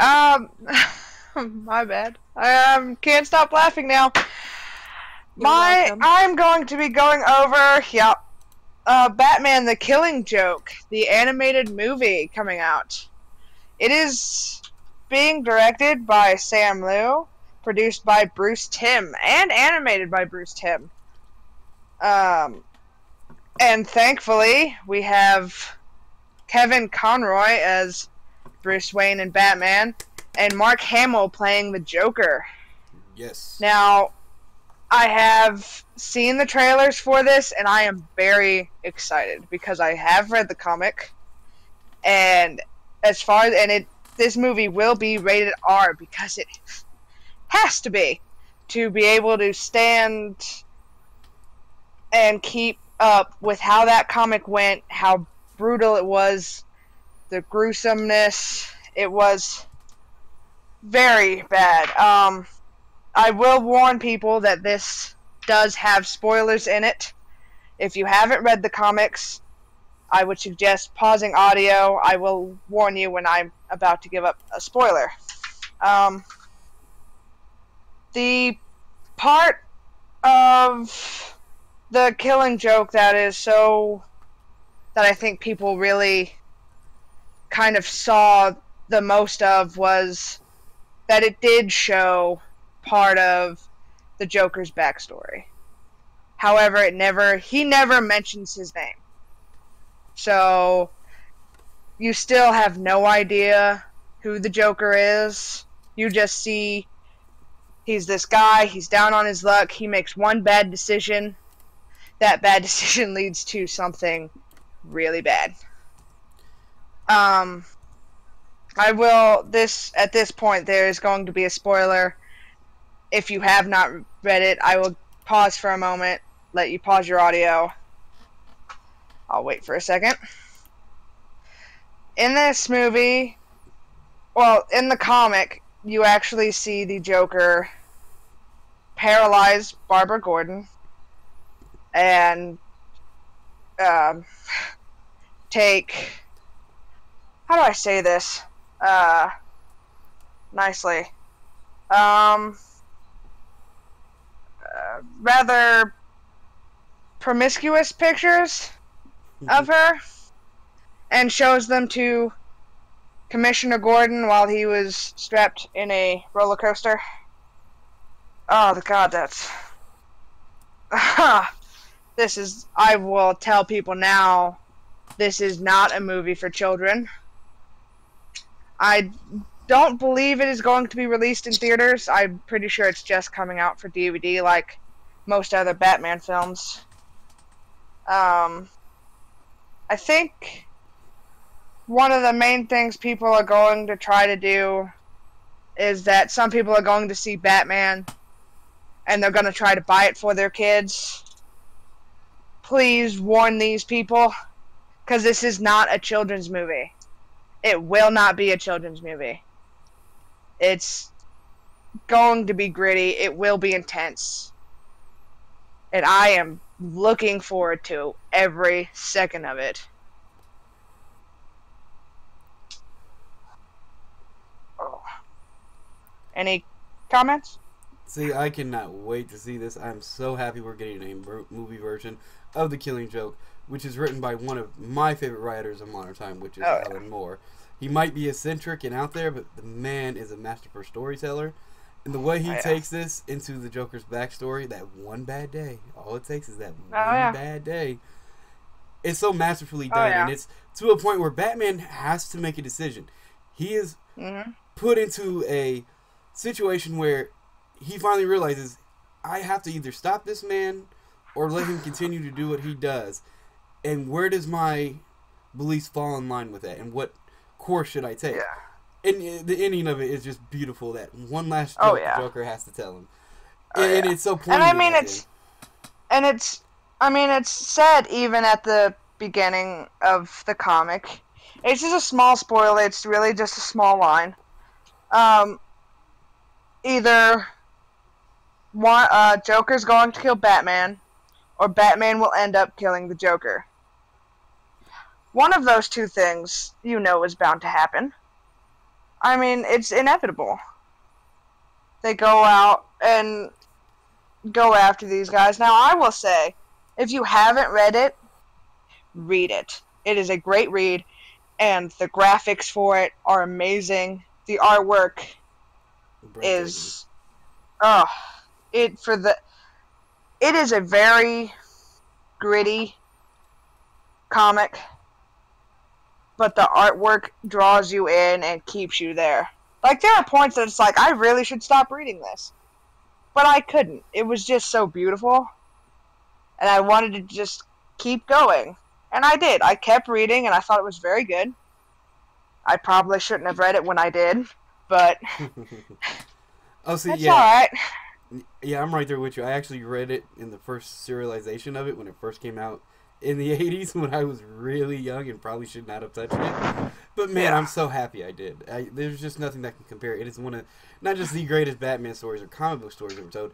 My bad. I can't stop laughing now. I'm going to be going over, Batman the Killing Joke, the animated movie coming out. It is being directed by Sam Liu, produced by Bruce Timm, and animated by Bruce Timm. And thankfully, we have Kevin Conroy as Bruce Wayne and Batman, and Mark Hamill playing the Joker. Yes. Now, I have seen the trailers for this, and I am very excited because I have read the comic, and this movie will be rated R because it has to be able to stand and keep up with how that comic went, how brutal it was, the gruesomeness. It was very bad. I will warn people that this does have spoilers in it. If you haven't read the comics, I would suggest pausing audio. I will warn you when I'm about to give up a spoiler. The part of the Killing Joke that I think people really kind of saw the most of was that it did show part of the Joker's backstory. However, he never mentions his name. So you still have no idea who the Joker is. You just see he's this guy, he's down on his luck, he makes one bad decision. That bad decision leads to something really bad. At this point, there is going to be a spoiler. If you have not read it, I will pause for a moment, let you pause your audio. I'll wait for a second. In this movie, in the comic, you actually see the Joker paralyze Barbara Gordon and take, how do I say this nicely, rather promiscuous pictures of her and shows them to Commissioner Gordon while he was strapped in a roller coaster. Oh god, that's I will tell people now, this is not a movie for children. I don't believe it is going to be released in theaters. I'm pretty sure it's just coming out for DVD like most other Batman films. I think one of the main things people are going to try to do is that some people are going to see Batman and they're going to try to buy it for their kids. Please warn these people, because this is not a children's movie. It will not be a children's movie. It's going to be gritty. It will be intense. And I am looking forward to every second of it. Oh. Any comments? See, I cannot wait to see this. I'm so happy we're getting a movie version of The Killing Joke, which is written by one of my favorite writers of modern time, which is Alan Moore. He might be eccentric and out there, but the man is a masterful storyteller. And the way he takes this into the Joker's backstory, that one bad day, all it takes is that one bad day. It's so masterfully done, and it's to a point where Batman has to make a decision. He is put into a situation where he finally realizes, I have to either stop this man or let him continue to do what he does. And where does my beliefs fall in line with that? And what course should I take? And the ending of it is just beautiful. That one last joke the Joker has to tell him. And it's so poignant. And I mean, it's said even at the beginning of the comic. It's just a small spoiler. It's really just a small line. Either Joker's going to kill Batman, or Batman will end up killing the Joker. One of those two things, is bound to happen. I mean, it's inevitable. They go out and go after these guys. Now, I will say, if you haven't read it, read it. It is a great read, and the graphics for it are amazing. The artwork is, oh, it is a very gritty comic, but the artwork draws you in and keeps you there. Like, there are points that it's like, I really should stop reading this. But I couldn't. It was just so beautiful. And I wanted to just keep going. And I did. I kept reading, and I thought it was very good. I probably shouldn't have read it when I did, but oh, see, that's yeah. alright. Yeah, I'm right there with you. I actually read it in the first serialization of it when it first came out in the 80s when I was really young and probably should not have touched it. But man, I'm so happy I did. There's just nothing that can compare. It is one of, not just the greatest Batman stories or comic book stories ever told,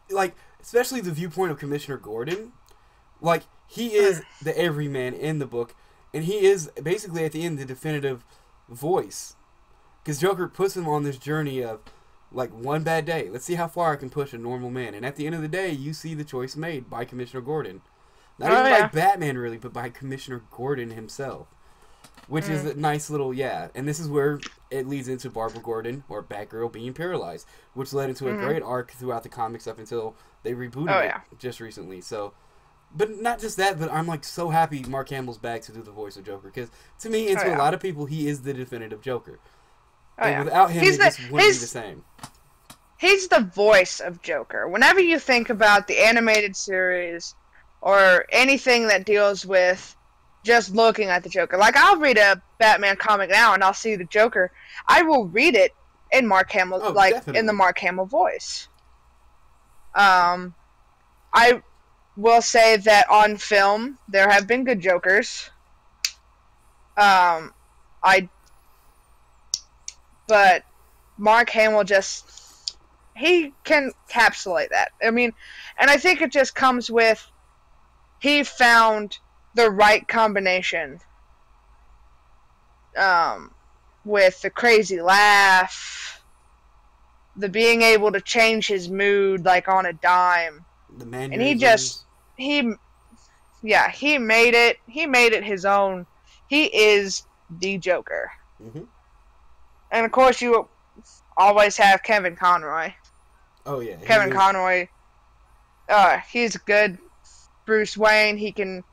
like, especially the viewpoint of Commissioner Gordon. Like, he is the everyman in the book, and he is basically at the end the definitive voice. Because Joker puts him on this journey of, like, one bad day. Let's see how far I can push a normal man. And at the end of the day, you see the choice made by Commissioner Gordon. Not even by Batman, really, but by Commissioner Gordon himself. Which is a nice little, and this is where it leads into Barbara Gordon, or Batgirl, being paralyzed. Which led into a great arc throughout the comics up until they rebooted it just recently. So, but not just that, but I'm, like, so happy Mark Hamill's back to do the voice of Joker. Because, to me, and to a lot of people, he is the definitive Joker. And without him, it just wouldn't be the same. He's the voice of Joker. Whenever you think about the animated series or anything that deals with just looking at the Joker, like, I'll read a Batman comic now and I'll see the Joker. I will read it in Mark Hamill, in the Mark Hamill voice. I will say that on film there have been good Jokers. But Mark Hamill he can encapsulate that. I mean, and I think it just comes with, he found the right combination. With the crazy laugh, the being able to change his mood, like, on a dime. And he made it his own. He is the Joker. And of course, you always have Kevin Conroy. Oh yeah, Kevin Conroy. He's a good Bruce Wayne. He can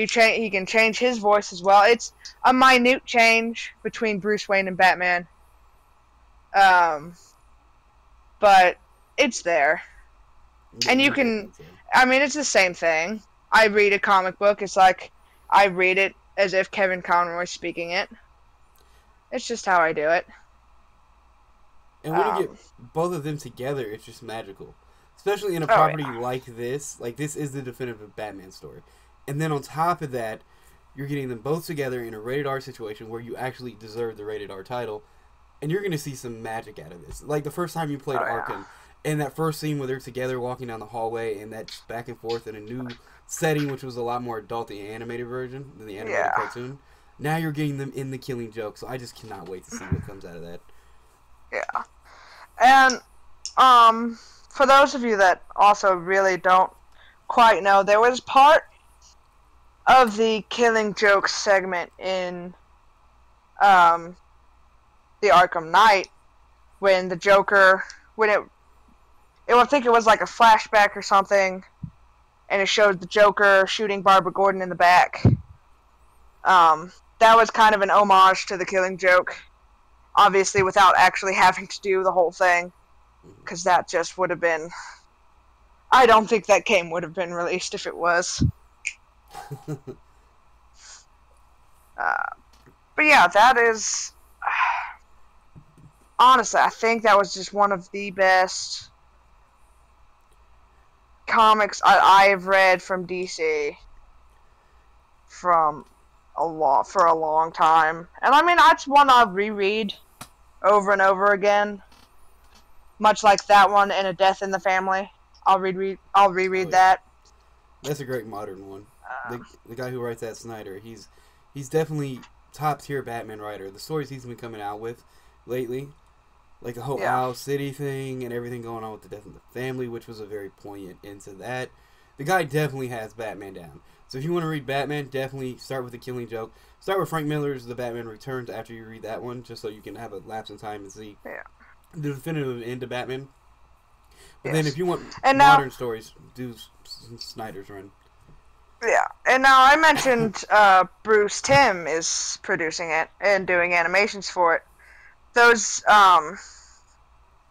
change his voice as well. It's a minute change between Bruce Wayne and Batman. But it's there, and you can. I mean, it's the same thing. I read a comic book. It's like I read it as if Kevin Conroy's speaking it. It's just how I do it. And when you get both of them together, it's just magical. Especially in a property like this. Like, this is the definitive Batman story. And then on top of that, you're getting them both together in a rated R situation where you actually deserve the rated R title. And you're going to see some magic out of this. Like, the first time you played Arkham, and that first scene where they're together walking down the hallway, and that back and forth in a new setting, which was a lot more adult, the animated version than the animated cartoon. Now you're getting them in the Killing Joke, so I just cannot wait to see what comes out of that. Yeah. And, for those of you that also really don't quite know, there was part of the Killing Joke segment in, the Arkham Knight when the Joker, I think it was like a flashback or something, and it showed the Joker shooting Barbara Gordon in the back. That was kind of an homage to the Killing Joke. Obviously, without actually having to do the whole thing. Because that just would have been... I don't think that game would have been released if it was. But yeah, that is... honestly, I think that was just one of the best comics I've read from DC for a long time. And I mean, that's one I'll reread over and over again. Much like that one and A Death in the Family. I'll reread that. That's a great modern one. The guy who writes that, Snyder, he's definitely top tier Batman writer. The stories he's been coming out with lately. Like the whole Yeah. Owl City thing and everything going on with the death of the family, which was a very poignant end to that. The guy definitely has Batman down. So if you want to read Batman, definitely start with The Killing Joke. Start with Frank Miller's The Batman Returns after you read that one, just so you can have a lapse in time and see the definitive end of Batman. But then if you want modern stories, do Snyder's run. Yeah, and now I mentioned Bruce Timm is producing it and doing animations for it. Those,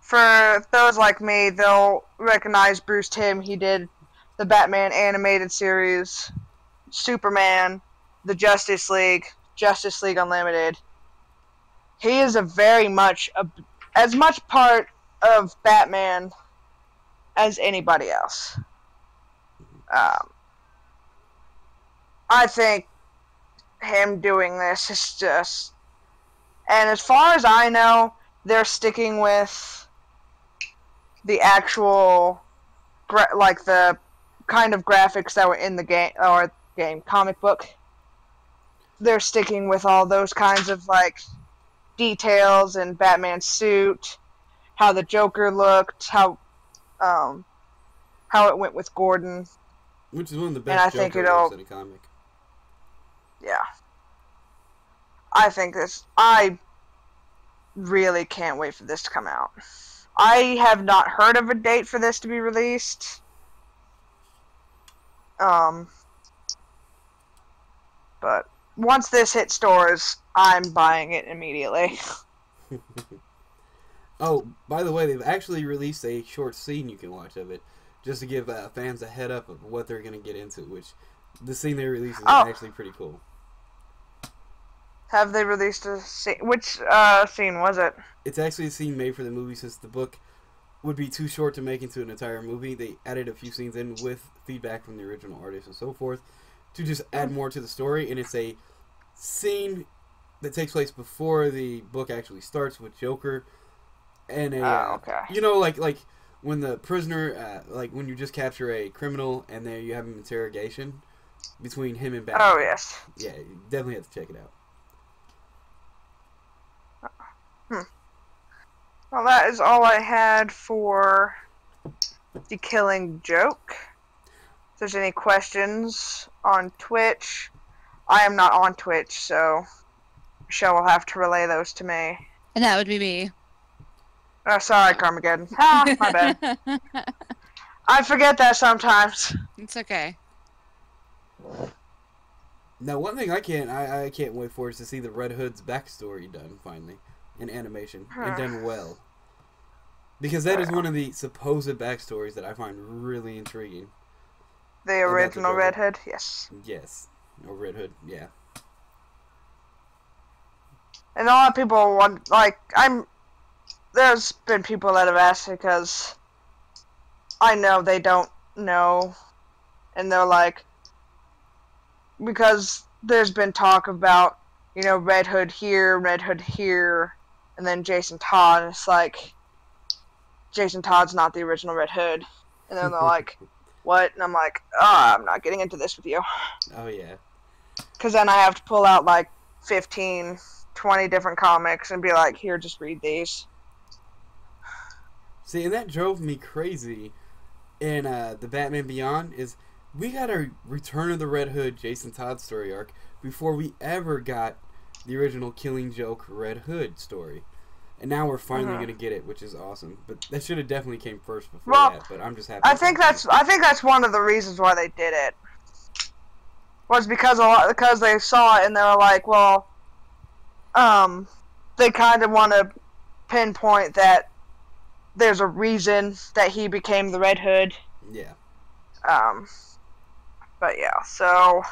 for those like me, they'll recognize Bruce Timm. He did the Batman animated series, Superman, the Justice League Unlimited. He is as much part of Batman as anybody else. I think him doing this is just... And as far as I know, they're sticking with the actual, like the kind of graphics that were in the comic book. They're sticking with all those kinds of like details in Batman's suit, how the Joker looked, how it went with Gordon. Which is one of the best Joker looks in a comic. Yeah. I really can't wait for this to come out. I have not heard of a date for this to be released. But once this hits stores, I'm buying it immediately. Oh, by the way, they've actually released a short scene you can watch of it, just to give fans a head up of what they're going to get into, which the scene they released is actually pretty cool. Have they released a scene? Which scene was it? It's actually a scene made for the movie, since the book would be too short to make into an entire movie. They added a few scenes in with feedback from the original artist and so forth to just add more to the story, and it's a scene that takes place before the book actually starts with Joker and you know, like when the prisoner, like when you just capture a criminal and then you have an interrogation between him and Batman. Oh yes. Yeah, you definitely have to check it out. Well, that is all I had for The Killing Joke. If there's any questions on Twitch, I am not on Twitch, so Michelle will have to relay those to me. And that would be me. Oh, sorry, Carmageddon. My bad. I forget that sometimes. It's okay. Now, one thing I can't wait for is to see the Red Hood's backstory done, finally, in animation, and done well. Because that is one of the supposed backstories that I find really intriguing. The original Red Hood? Yes. Yes. Or Red Hood, yeah. And a lot of people want, like, there's been people that have asked because I know they don't know, and they're like, because there's been talk about, you know, Red Hood here, and then Jason Todd, and it's like, Jason Todd's not the original Red Hood. And then they're like, what? And I'm like, I'm not getting into this with you. Oh, yeah. Because then I have to pull out, like, 15, 20 different comics and be like, here, just read these. See, and that drove me crazy in the Batman Beyond, is we got a Return of the Red Hood Jason Todd story arc before we ever got the original Killing Joke Red Hood story. And now we're finally going to get it, which is awesome. But that should have definitely came first before that, but I'm just happy. I think that's one of the reasons why they did it. Was because they saw it and they were like, well, they kind of want to pinpoint that there's a reason that he became the Red Hood. Yeah. But yeah, so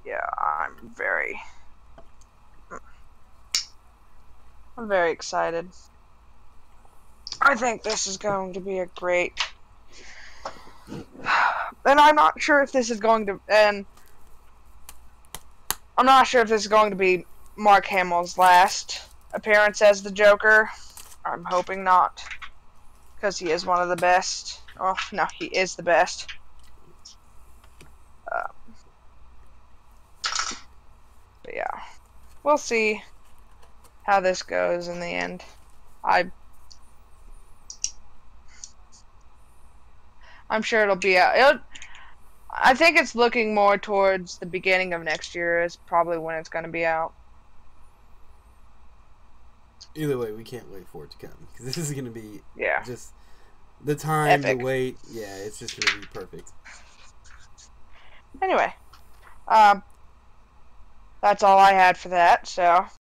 yeah, I'm very excited. I think this is going to be a great, and I'm not sure if this is going to, be Mark Hamill's last appearance as the Joker. I'm hoping not, because he is one of the best. Oh, no, he is the best. But yeah, we'll see. how this goes in the end. I'm sure it'll be out. I think it's looking more towards the beginning of next year is probably when it's going to be out. Either way, we can't wait for it to come because this is going to be just the time, epic. the wait. Yeah, it's just going to be perfect. Anyway, that's all I had for that. So.